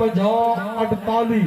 50-48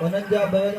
49-52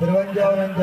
53-49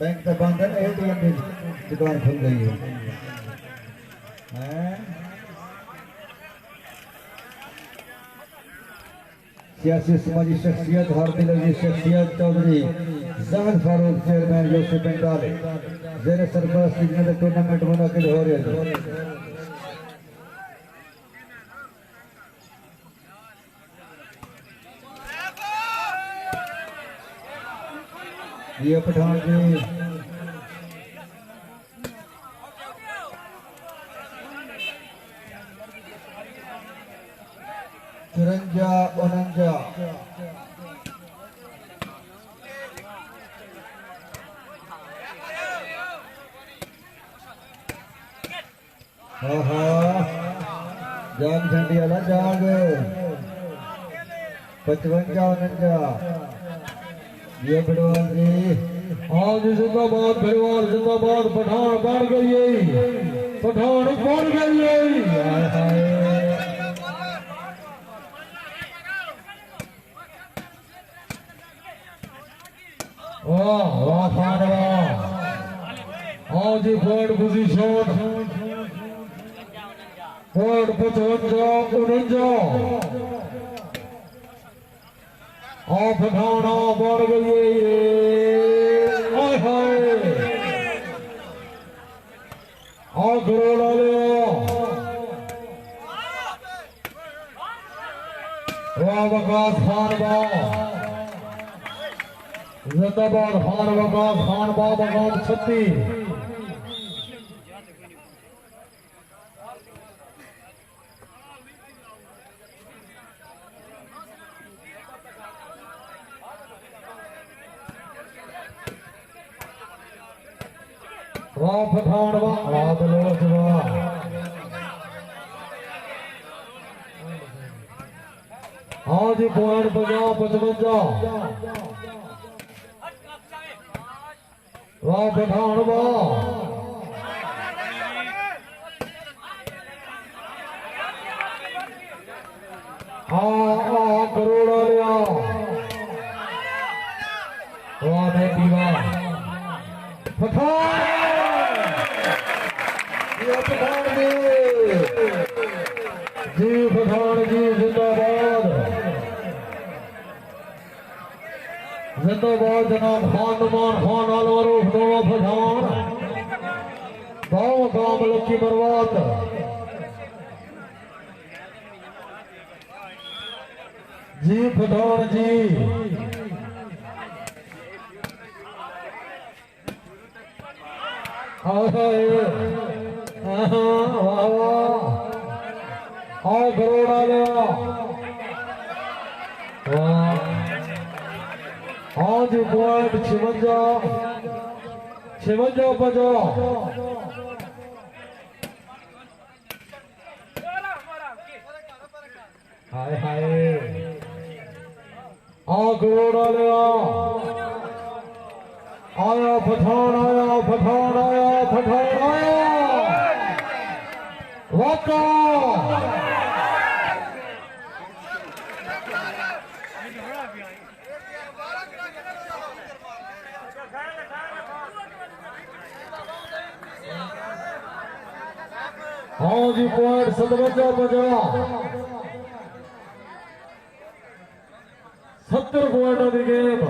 bank तो बंद है, ATM की दुकान खुल गई है। सियासी समाजी शख्सियत हर दिलगी शख्सियत चौधरी जाहद फारूक चेयरमैन यूसी ढांडले ज़ेरसरपरस्ती में टूर्नामेंट मुनक़िद हो रहे हैं। ये पठान जी तिरंजा उनंजा जाग झंडी वाला जाग 55 49 ये बड़वाल जी आज जिंदाबाद परिवार जिंदाबाद पठान बढ़ गई है पठान बढ़ गई है वाह वाह फारवा आज थर्ड पोजीशन थर्ड 55 49 पठाना बढ़ गई करोड़ा लिया वकास खान जिंदाबाद खान वकास खान मकाम 36 वाह पठान वाह बलोच वाह हाँ जी पॉइंट 55 वाह पठान वाह हाँ करोड़ा लिया वाह बेटी वाह पठान जी पठान जी जिंदाबाद जिंदाबाद जनाब खान नुमान खान अलवरूफ नवा पठान गाँव काम लक्की बर्बाद जी पठान जी करोड़ा लिया आज पॉइंट 56 50 हाय हाय करोड़ा लिया आया पठान आया पठान आया पठान आया वाका हाँ जी पॉइंट 57 50 70 पॉइंट की गेम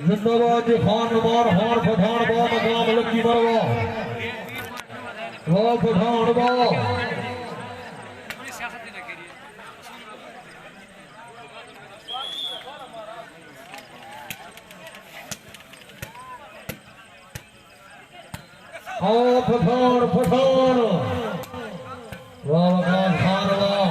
जिंदाबाद जी खान नुमान खान पठान मकाम लक्की बरवा वाह पठान पठान पठान वाह मकाम खान वाह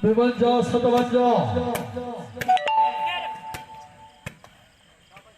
52-57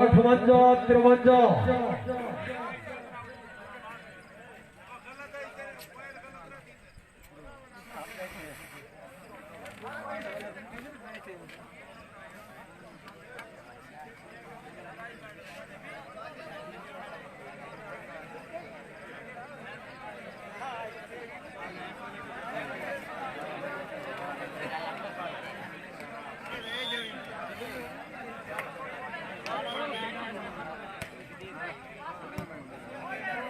58-53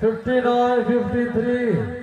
59 53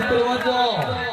53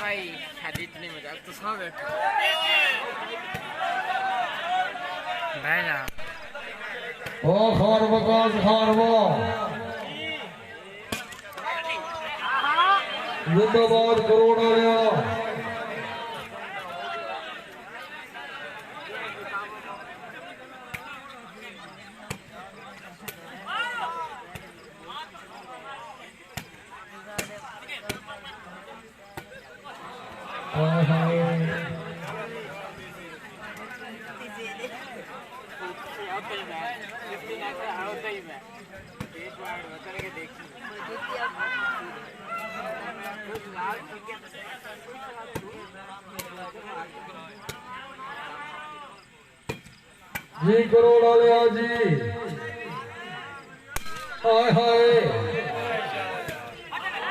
भाई शादी इतनी मजाक तो सब है बैठा ओ खान बकास खान वाह जिंदाबाद करोड़ा लिया जी करोड़ा लिया जी हाय हाय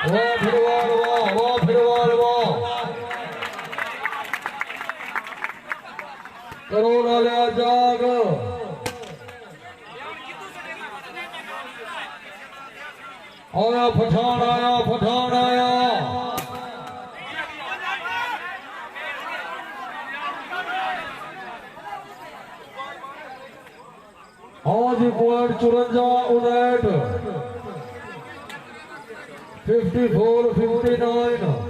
वाह फिरवाल वाह फिरवाल वाह करोड़ा लिया जाग आया पठान आया आज 54-59 54-59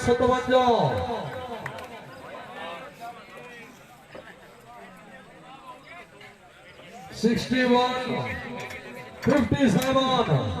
57 61 57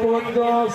52